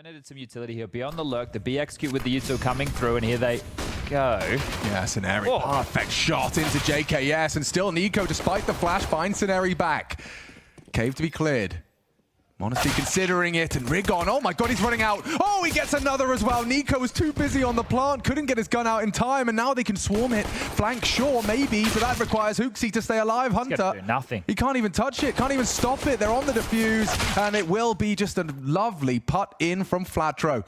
Needed some utility here. Beyond the lurk, the BXQ with the util coming through, and here they go. Yeah, Scenari, perfect shot into JKS, and still Nico, despite the flash, finds Scenari back. Cave to be cleared. Modesty considering it, and Rigon, oh my god, he's running out. Oh, he gets another as well. Nico was too busy on the plant, couldn't get his gun out in time, and now they can swarm it. Flank, sure, maybe, but that requires Hooksy to stay alive. Hunter, do nothing. He can't even touch it, can't even stop it. They're on the defuse, and it will be just a lovely putt in from Flatro,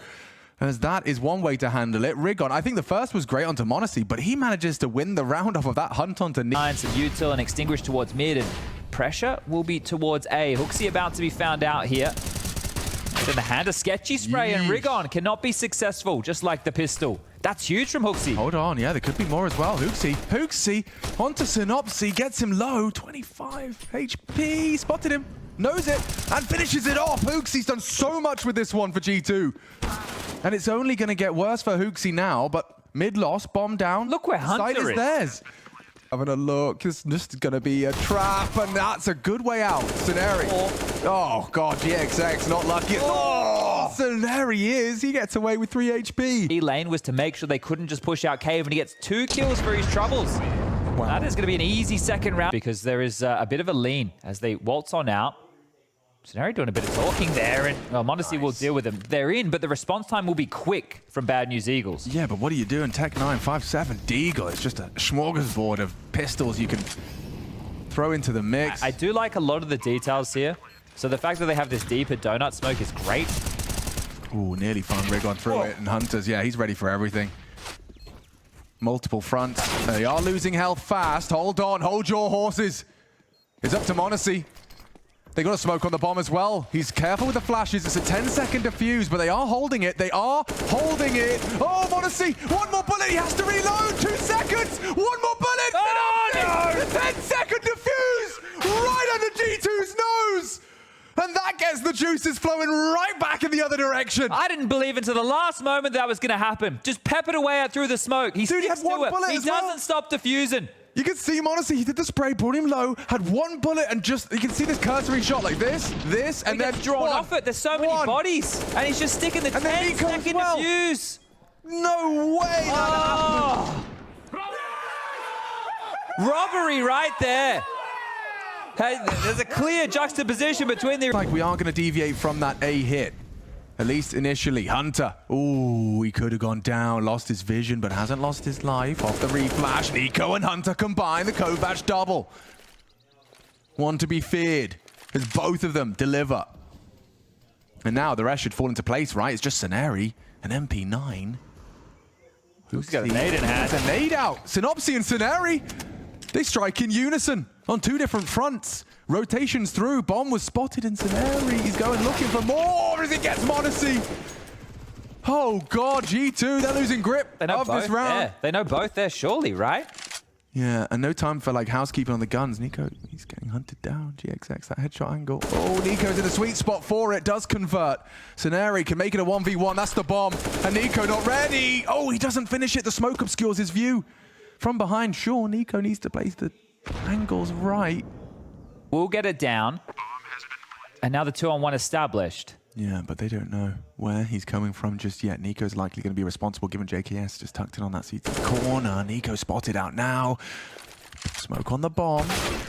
as that is one way to handle it. Rigon, I think the first was great onto Modesty, but he manages to win the round off of that hunt onto Nico. Some util and extinguish towards mid, and pressure will be towards A. Hooksy about to be found out here. In the hand, a sketchy spray, and Rigon cannot be successful, just like the pistol. That's huge from Hooksy. Hold on, yeah, there could be more as well. Hooksy onto Synopsy, gets him low, 25 HP, spotted him, knows it, and finishes it off. Hooksy's done so much with this one for G2. And it's only going to get worse for Hooksy now, but mid-loss, bomb down. Look where Hunter is. Theirs. Having a look, it's just going to be a trap, and that's a good way out. Scenari. Oh, God, GXX not lucky. Oh, Scenari is. He gets away with 3 HP. E lane was to make sure they couldn't just push out Cave, and he gets 2 kills for his troubles. Wow. That is going to be an easy second round, because there is a bit of a lean as they waltz on out. Scenari doing a bit of talking there, and well, Modesty will deal with them. They're in, but the response time will be quick from Bad News Eagles. Yeah, but what are you doing? Tech 957 Deagle. It's just a smorgasbord of pistols you can throw into the mix. I do like a lot of the details here. So the fact that they have this deeper donut smoke is great. Ooh, nearly found Rigon through it, and Hunter's, yeah, he's ready for everything. Multiple fronts. They are losing health fast. Hold on, hold your horses. It's up to Modesty. They got a smoke on the bomb as well. He's careful with the flashes. It's a 10-second defuse, but they are holding it. They are holding it. Oh, Modesty, one more bullet. He has to reload. 2 seconds. One more bullet. Oh, no. The 10-second defuse right under G2's nose. And that gets the juices flowing right back in the other direction. I didn't believe until the last moment that was going to happen. Just peppered away out through the smoke. He sticks to it. He doesn't stop defusing. You can see him, honestly, he did the spray, brought him low, had one bullet, and just, you can see this cursory shot like this, and then drawn off it. There's so many bodies, and he's just sticking the 10-second defuse. No way that happened. Robbery right there. Hey, there's a clear juxtaposition between the... Like we aren't going to deviate from that A hit. At least initially. Hunter. Ooh, he could have gone down, lost his vision, but hasn't lost his life. Off the reflash, Nico and Hunter combine the Kovac double. One to be feared, as both of them deliver. And now the rest should fall into place, right? It's just Scenari and MP9. Who's got a nade in hand? It's a nade out. Synopsy and Scenari, they strike in unison on 2 different fronts. Rotations through. Bomb was spotted in Scenari. He's going looking for more as he gets Modesty. Oh, God. G2, they're losing grip of this round. There. They know both there, surely, right? Yeah, and no time for, like, housekeeping on the guns. Nico, he's getting hunted down. GXX, that headshot angle. Oh, Nico's in the sweet spot for it. Does convert. Scenari can make it a 1v1. That's the bomb. And Nico not ready. Oh, he doesn't finish it. The smoke obscures his view. From behind, sure, Nico needs to place the angles right. We'll get it down. And now the 2-on-1 established. Yeah, but they don't know where he's coming from just yet. Nico's likely going to be responsible given JKS just tucked in on that CT corner. Nico spotted out now. Smoke on the bomb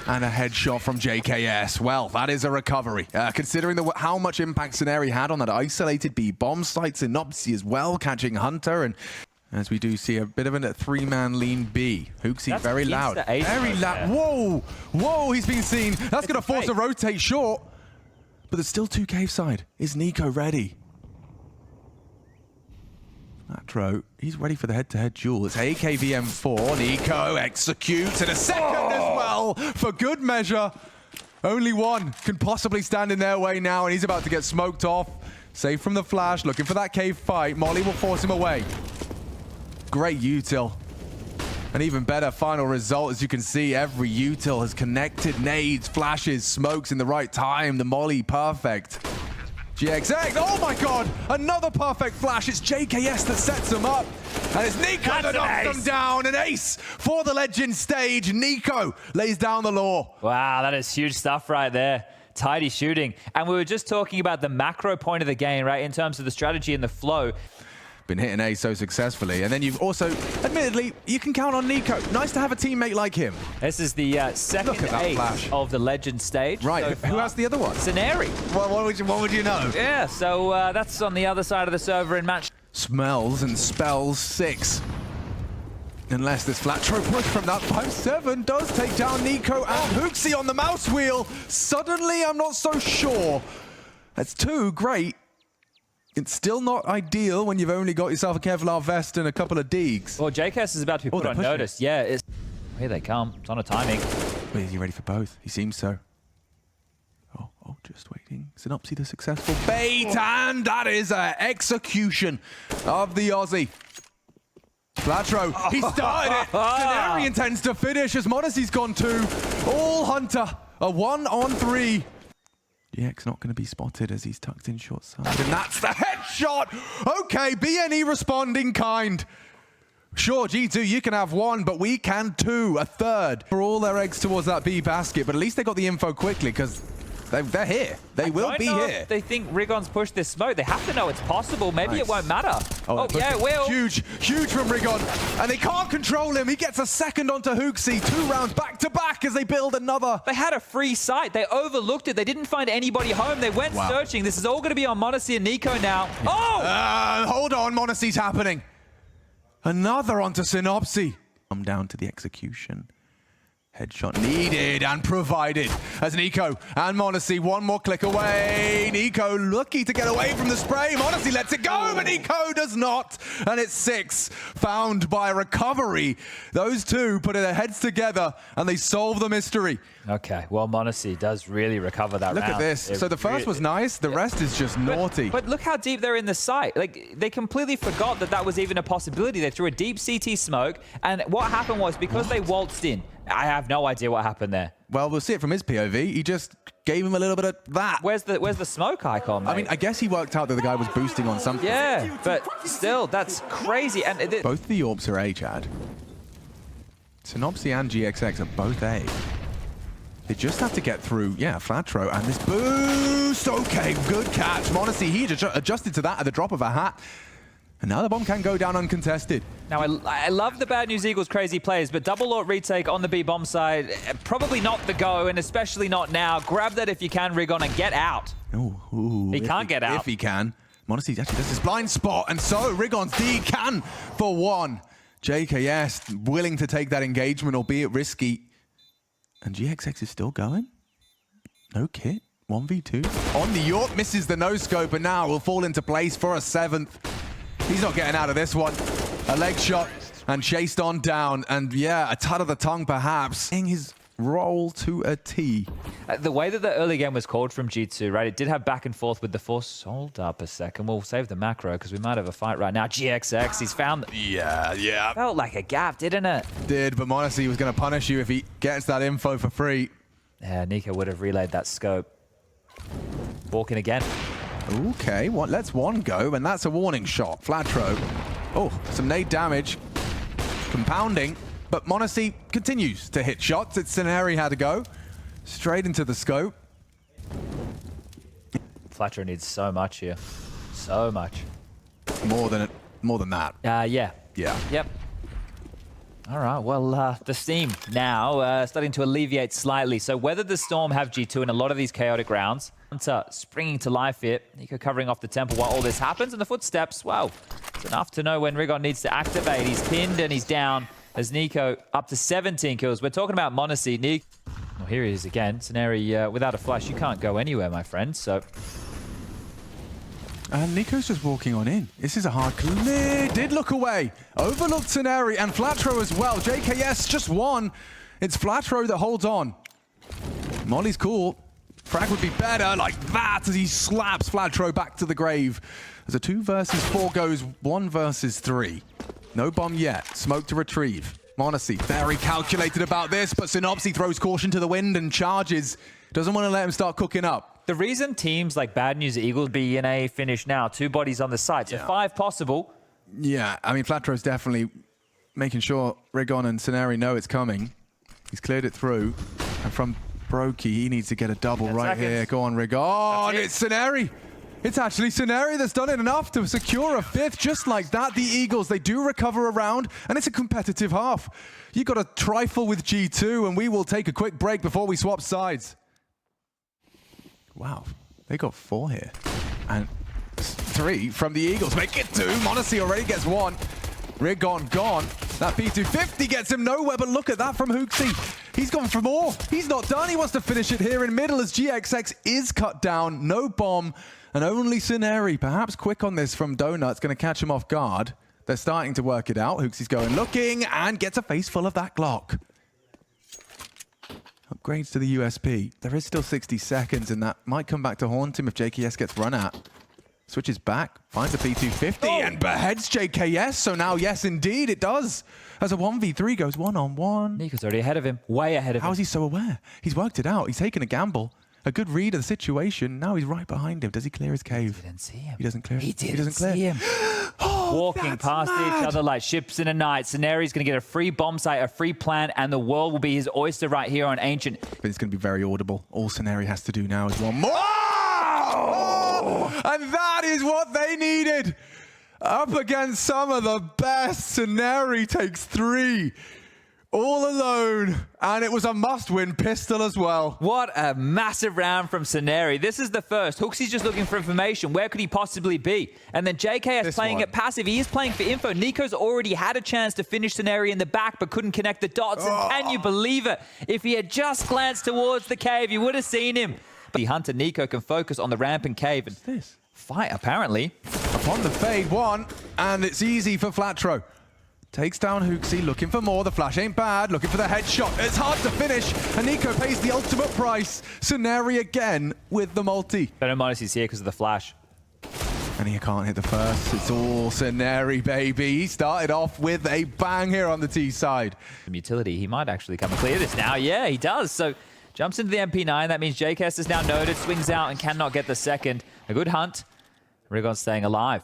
and a headshot from JKS. Well, that is a recovery. Considering how much impact Scenari had on that isolated B bomb site, Synopsy as well, catching Hunter, and as we do see a bit of a 3-man lean B. Hooksy very loud. Very loud. Whoa! Whoa, he's been seen. That's going to force a rotate short. But there's still 2 cave side. Is Nico ready? Natro, he's ready for the head-to-head duel. It's AKVM4. Nico executes in a second as well for good measure. Only one can possibly stand in their way now, and he's about to get smoked off. Safe from the flash, looking for that cave fight. Molly will force him away. Great util. An even better final result, as you can see, every util has connected nades, flashes, smokes in the right time. The Molly, perfect. GXX, oh my God, another perfect flash. It's JKS that sets him up. And it's Nico that knocks them down. An ace for the legend stage. Nico lays down the law. Wow, that is huge stuff right there. tidy shooting. And we were just talking about the macro point of the game, right, in terms of the strategy and the flow. Been hitting A so successfully. And then you've also, admittedly, you can count on Nico. Nice to have a teammate like him. This is the second ace of the Legend stage. Right, So who has the other one? Scenarii. Well, what would you know? Yeah, so that's on the other side of the server in match. Smells and spells 6. Unless this Flatro push from that 5-7 does take down Nico and Hooksy on the mouse wheel. Suddenly, I'm not so sure. That's 2, great. It's still not ideal when you've only got yourself a Kevlar vest and a couple of Deegs. Well, JKS is about to be put on notice. Yeah, here they come. It's on a timing. Wait, is he ready for both? He seems so. Oh, just waiting. Synopsy the successful bait, and that is an execution of the Aussie. Flatro, he started it. Scenarii intends to finish as m0NESY's gone 2. All Hunter, a 1-on-3. GX not going to be spotted as he's tucked in short side. And that's the headshot! Okay, BNE responding kind. Sure, G2, you can have 1, but we can 2, a 3rd. For all their eggs towards that B basket, but at least they got the info quickly because they're here. They will be here. They think Rigon's pushed this smoke. They have to know it's possible. Maybe it won't matter. Oh yeah, it will. Huge from Rigon. And they can't control him. He gets a second onto Hooksy. 2 rounds back to back as they build another. They had a free site. They overlooked it. They didn't find anybody home. They went searching. This is all going to be on m0NESY and Nico now. Oh! Hold on, m0NESY's happening. Another onto Synopsy. I'm down to the execution. Headshot needed and provided as Nico and m0NESY 1 more click away. Nico lucky to get away from the spray. m0NESY lets it go, but Nico does not. And it's 6, found by recovery. Those 2 put their heads together and they solve the mystery. Okay, well, m0NESY does really recover that round. Look at this. So the first was nice. The rest is just naughty. But look how deep they're in the site. Like, they completely forgot that that was even a possibility. They threw a deep CT smoke. And what happened was because they waltzed in, I have no idea what happened there. Well, we'll see it from his POV. He just gave him a little bit of that. Where's the smoke icon, mate? I mean, I guess he worked out that the guy was boosting on something. Yeah, but still, that's crazy. And both the Orbs are A, Chad. Synopsy and GXX are both A. They just have to get through, Flatro and this boost. Okay, good catch. m0NESY, he adjusted to that at the drop of a hat. And now the bomb can go down uncontested. Now, I love the Bad News Eagles crazy plays, but double Lord retake on the B bomb side, probably not the go, and especially not now. Grab that if you can, Rigon, and get out. Ooh, he can't get out. If he can. m0NESY actually does this blind spot, and so Rigon's D can for 1. JKS willing to take that engagement, albeit risky. And GXX is still going? No kit. 1v2. On the York, misses the no-scope, and now will fall into place for a 7th. He's not getting out of this one. A leg shot and chased on down. And yeah, a tut of the tongue perhaps. His roll to a T. The way that the early game was called from G2, right? It did have back and forth with the force. Hold up a second. We'll save the macro because we might have a fight right now. GXX, he's found... Yeah. Felt like a gap, didn't it? Did, but m0NESY was going to punish you if he gets that info for free. Yeah, Nico would have relayed that scope. Walking again. Okay, let's 1 go, and that's a warning shot. Flatro. Oh, some nade damage. Compounding, but m0NESY continues to hit shots. It's Scenarii had to go. Straight into the scope. Flatro needs so much here. So much. More than that. Yeah. Yep. All right, well, the steam now starting to alleviate slightly. So whether the Storm have G2 in a lot of these chaotic rounds, Hunter springing to life here, Nico covering off the temple while all this happens, and the footsteps, well, it's enough to know when Rigon needs to activate. He's pinned and he's down as Nico up to 17 kills. We're talking about m0NESY. Well, here he is again. Scenarii without a flash, you can't go anywhere, my friend, so... And Nico's just walking on in. This is a hard clear. Did look away. Overlooked Scenarii and Flatro as well. JKS just 1. It's Flatro that holds on. Molly's cool. Frag would be better like that as he slaps Flatro back to the grave. As a 2 versus 4 goes 1 versus 3. No bomb yet. Smoke to retrieve. m0NESY very calculated about this, but Synopsy throws caution to the wind and charges. Doesn't want to let him start cooking up. The reason teams like Bad News Eagles be in a finish now, 2 bodies on the side, so 5 possible. Yeah, I mean, Flatro's definitely making sure Rigon and Scenarii know it's coming. He's cleared it through. And from Brokey, he needs to get a double right seconds. here. Go on, Rigger. Oh, and That's it's Scenery. It's actually Scenery that's done it enough to secure a fifth. Just like that, the Eagles, they do recover a round, and it's a competitive half. You got a trifle with G2, and we will take a quick break before we swap sides. Wow, they got 4 here. And 3 from the Eagles. Make it 2. m0NESY already gets 1. Rig gone. That P250 gets him nowhere, but look at that from HooXi. He's gone for more. He's not done. He wants to finish it here in middle as GXX is cut down. No bomb, and only Scenery. Perhaps quick on this from Donut's going to catch him off guard. They're starting to work it out. HooXi's going looking and gets a face full of that Glock. Upgrades to the USP. There is still 60 seconds, and that might come back to haunt him if JKS gets run at. Switches back, finds a P250, and beheads JKS. So now, yes, indeed, it does. As a 1v3 goes 1-on-1. NiKo's already ahead of him, way ahead of him. How is he so aware? He's worked it out. He's taken a gamble. A good read of the situation. Now he's right behind him. Does he clear his cave? He didn't see him. He doesn't clear it. He doesn't didn't clear. see him. Walking past mad. each other like ships in a night. Scenery's going to get a free bomb site, a free plant, and the world will be his oyster right here on Ancient. But it's going to be very audible. All Scenery has to do now is one more. Oh! And that is what they needed. Up against some of the best. Scenery takes 3. All alone, and it was a must-win pistol as well. What a massive round from Scenery. This is the first. HooXi's just looking for information. Where could he possibly be? And then JKS playing it passive. He is playing for info. NiKo's already had a chance to finish Scenery in the back, but couldn't connect the dots. And can you believe it? If he had just glanced towards the cave, you would have seen him. But Hunter NiKo can focus on the ramp and cave and This fight, apparently. upon the fade 1, and it's easy for Flatro. Takes down HooXi, looking for more. The flash ain't bad, looking for the headshot. It's hard to finish, and NiKo pays the ultimate price. Scenery again with the multi. But m0NESY's here because of the flash. And he can't hit the first. It's all Scenery, baby. He started off with a bang here on the T side. From utility, he might actually come and clear this now. Yeah, he does. So jumps into the MP9. That means JKS is now noted, swings out and cannot get the second. A good hunt. Rigon's staying alive.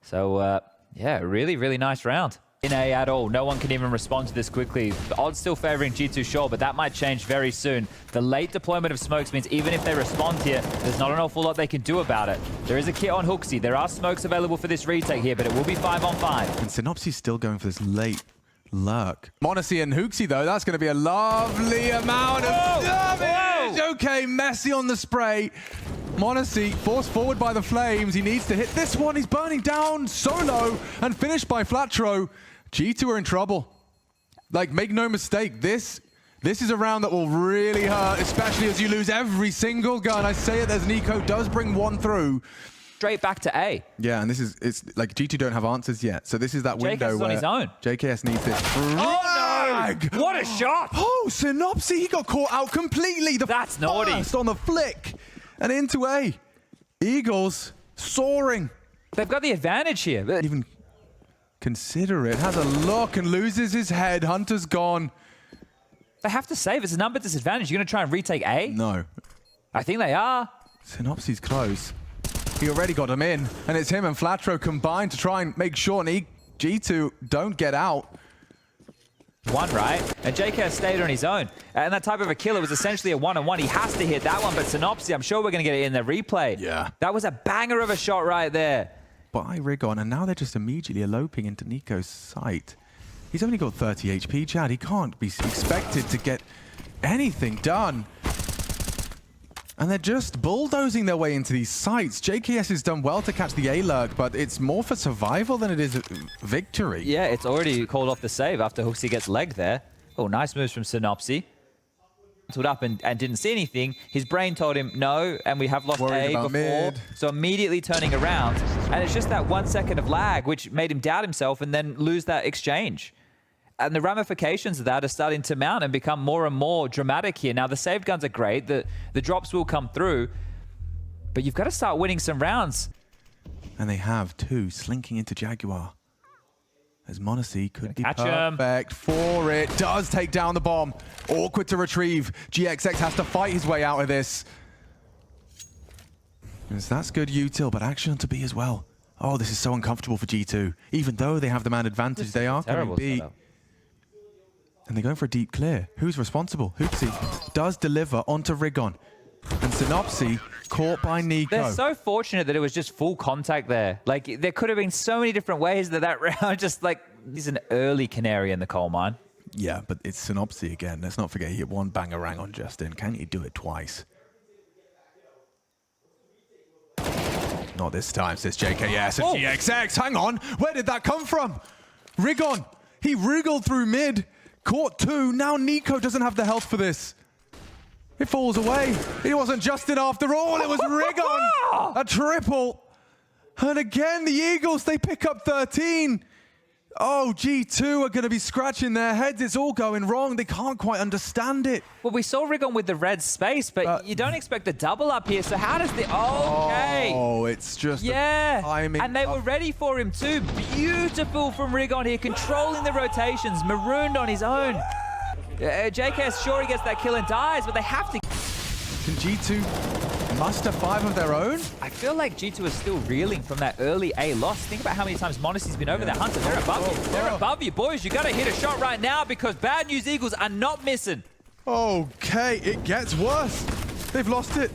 So, yeah, really, really nice round. In A at all. No one can even respond to this quickly. The odds still favoring G2 sure, but that might change very soon. The late deployment of smokes means even if they respond here, there's not an awful lot they can do about it. There is a kit on HooXi. There are smokes available for this retake here, but it will be 5-on-5. And Synopsy's still going for this late lurk. m0NESY and HooXi, though, that's going to be a lovely amount of damage. Okay, m0NESY on the spray. m0NESY forced forward by the flames. He needs to hit this one. He's burning down solo and finished by Flatro. G2 are in trouble. Like, make no mistake, this is a round that will really hurt, especially as you lose every single gun. I say it as NiKo does bring one through. Straight back to A. Yeah, and it's like G2 don't have answers yet. So this is that window JKS is where on his own. JKS needs this. Oh no! What a shot! Oh, Synopsy, he got caught out completely. That's naughty. First on the flick and into A. Eagles soaring. They've got the advantage here. Even consider it. Has a look and loses his head. Hunter's gone. They have to save. It's a number disadvantage. You're going to try and retake A? No. I think they are. Synopsy's close. He already got him in, and it's him and Flatro combined to try and make sure G2 don't get out. One, right? And JK stayed on his own. And that type of a killer was essentially a one-on-one. He has to hit that one, but Synopsy, I'm sure we're going to get it in the replay. Yeah. That was a banger of a shot right there. By Rigon, and now they're just immediately eloping into NiKo's sight. He's only got 30 HP, Chad. He can't be expected to get anything done. And they're just bulldozing their way into these sites. JKS has done well to catch the A-lurk, but it's more for survival than it is victory. Yeah, it's already called off the save after HooXi gets legged there. Oh, nice moves from Synopsy. Stood up and didn't see anything. His brain told him no, and we have lost Worried A about before. mid. So immediately turning around. And it's just that 1 second of lag, which made him doubt himself and then lose that exchange. And the ramifications of that are starting to mount and become more and more dramatic here. Now, the saved guns are great. The drops will come through. But you've got to start winning some rounds. And they have two slinking into Jaguar. As m0NESY could be perfect for it. Does take down the bomb. Awkward to retrieve. GXX has to fight his way out of this. Yes, that's good util, but action to B as well. Oh, this is so uncomfortable for G2. Even though they have the man advantage, they are going to be. And they're going for a deep clear. Who's responsible? Hoopsy does deliver onto Rigon. And Synopsy caught by Nico. They're so fortunate that it was just full contact there. Like, there could have been so many different ways that round just like, he's an early canary in the coal mine. Yeah, but it's Synopsy again. Let's not forget he hit one bangarang on Justin. Can you do it twice? Not this time, says JKS and GXX. Hang on, where did that come from? Rigon, he wriggled through mid, caught two. Now Nico doesn't have the health for this. It falls away. It wasn't Justin after all, it was Rigon. A triple. And again, the Eagles, they pick up 13. Oh, G2 are going to be scratching their heads. It's all going wrong. They can't quite understand it. Well, we saw Rigon with the red space, but you don't expect a double up here. So how does the... Okay. Oh, it's just timing. And they were ready for him too. Beautiful from Rigon here, controlling the rotations, marooned on his own. JKS sure he gets that kill and dies, but they have to... Can G2 muster 5 of their own? I feel like G2 is still reeling from that early A loss. Think about how many times Monasty's been over there. Hunter, they're above you. They're above you. Boys, you got to hit a shot right now because Bad News Eagles are not missing. Okay, it gets worse. They've lost it.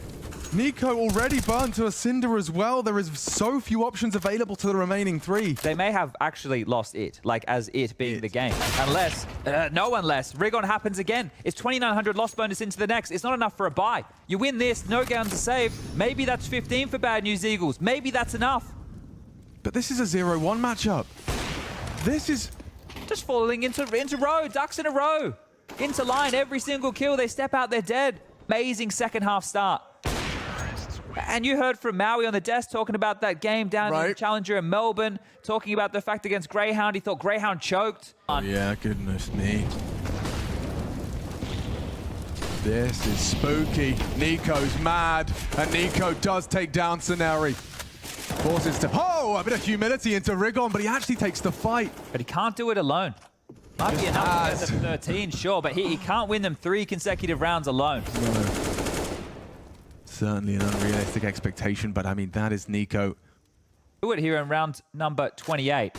Nico already burned to a cinder as well. There is so few options available to the remaining 3. They may have actually lost it, like as it being the game. Unless, unless Rigon happens again. It's 2,900 loss bonus into the next. It's not enough for a buy. You win this, no guns are saved. Maybe that's 15 for Bad News Eagles. Maybe that's enough. But this is a 0-1 matchup. This is... Just falling into row, ducks in a row. Into line, every single kill, they step out, they're dead. Amazing second half start. And you heard from Maui on the desk talking about that game down in the Challenger in Melbourne, talking about the fact against Greyhound, he thought Greyhound choked. Oh, yeah, goodness me. This is spooky. Nico's mad, and Nico does take down Scenery. Forces to, a bit of humility into Rigon, but he actually takes the fight. But he can't do it alone. Might be enough to get them 13, sure, but he can't win them 3 consecutive rounds alone. No. Certainly an unrealistic expectation, but I mean, that is Nico. Do it here in round number 28.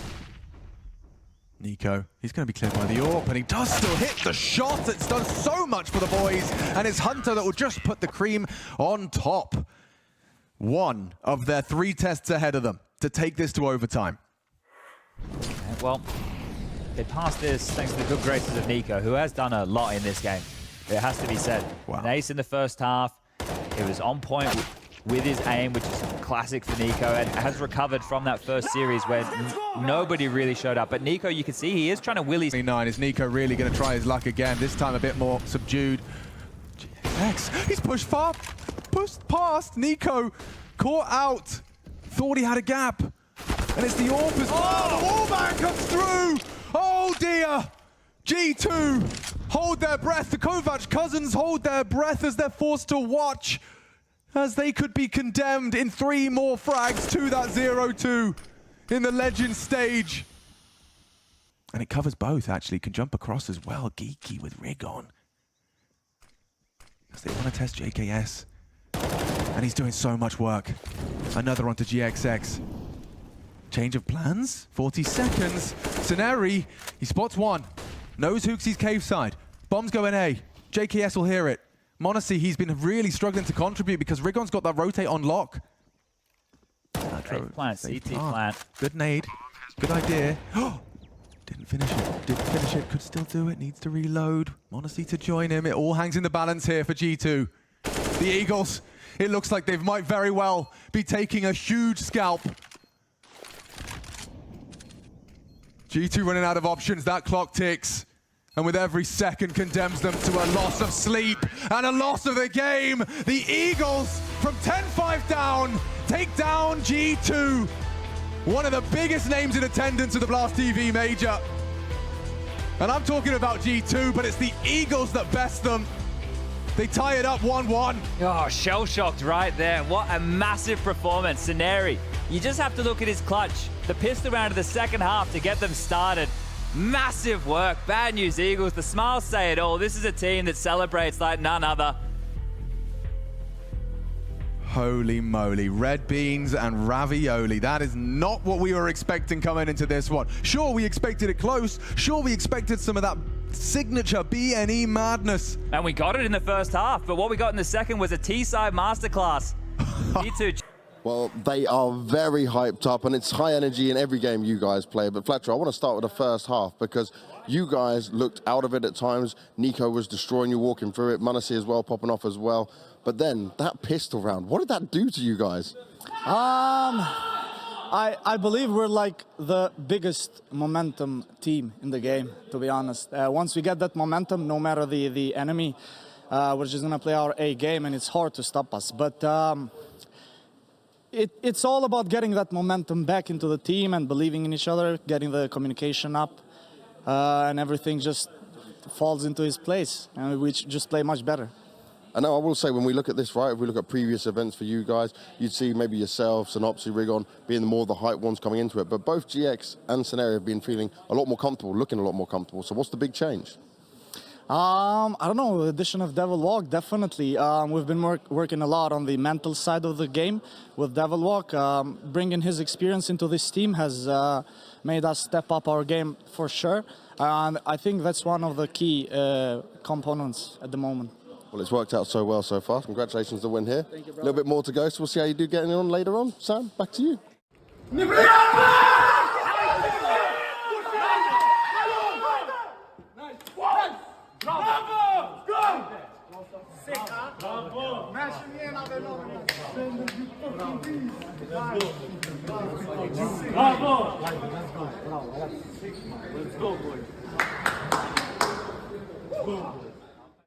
Nico, he's going to be cleared by the AWP, and he does still hit the shot. It's done so much for the boys, and it's Hunter that will just put the cream on top. One of their 3 tests ahead of them to take this to overtime. Well, they passed this thanks to the good graces of Nico, who has done a lot in this game. It has to be said. An ace in the first half. It was on point with his aim, which is classic for Nico, and has recovered from that first series where nobody really showed up. But Nico, you can see he is trying to will his... 29. Is Nico really going to try his luck again? This time a bit more subdued. GX, he's pushed past. Nico caught out. Thought he had a gap. And it's the AWP as well. The wallbang comes through. Oh dear. G2 hold their breath. The Kovac cousins hold their breath as they're forced to watch as they could be condemned in 3 more frags to that 0-2 in the Legend stage. And it covers both, actually. Can jump across as well. Geeky with Rigon. As they want to test JKS. And he's doing so much work. Another onto GXX. Change of plans. 40 seconds. Scenary, he spots one. Knows Hooksy's cave side. Bombs go in A. JKS will hear it. Monasy, he's been really struggling to contribute because Rigon's got that rotate on lock. CT plant. Good nade. Good idea. Didn't finish it. Didn't finish it. Could still do it. Needs to reload. Monasy to join him. It all hangs in the balance here for G2. The Eagles, it looks like they might very well be taking a huge scalp. G2 running out of options. That clock ticks. And with every second condemns them to a loss of sleep and a loss of the game. The Eagles, from 10-5 down, take down G2. One of the biggest names in attendance at the Blast TV Major. And I'm talking about G2, but it's the Eagles that best them. They tie it up 1-1. Oh, shell-shocked right there. What a massive performance. Scenary, you just have to look at his clutch. The pistol round of the second half to get them started. Massive work. Bad News Eagles. The smiles say it all. This is a team that celebrates like none other. Holy moly. Red beans and ravioli. That is not what we were expecting coming into this one. Sure, we expected it close. Sure, we expected some of that signature BNE madness. And we got it in the first half, but what we got in the second was a T-side masterclass. T2. Well, they are very hyped up, and it's high energy in every game you guys play. But Fletcher, I want to start with the first half because you guys looked out of it at times. Nico was destroying you, walking through it. Manassi as well, popping off as well. But then that pistol round, what did that do to you guys? I believe we're like the biggest momentum team in the game, to be honest. Once we get that momentum, no matter the enemy, we're just going to play our A game, and it's hard to stop us. But it's all about getting that momentum back into the team and believing in each other, getting the communication up, and everything just falls into its place, and we just play much better. And now I will say, when we look at this, right, if we look at previous events for you guys, you'd see maybe yourself, Synopsy, Rigon, being more the hype ones coming into it. But both GX and Scenario have been feeling a lot more comfortable, looking a lot more comfortable. So what's the big change? I don't know, the addition of Devil Walk, definitely. We've been working a lot on the mental side of the game with Devil Walk. Bringing his experience into this team has made us step up our game for sure. And I think that's one of the key components at the moment. Well, it's worked out so well so far. Congratulations to win here. Thank you, a little bit more to go, so we'll see how you do getting on later on. Sam, back to you. Let's go, boys.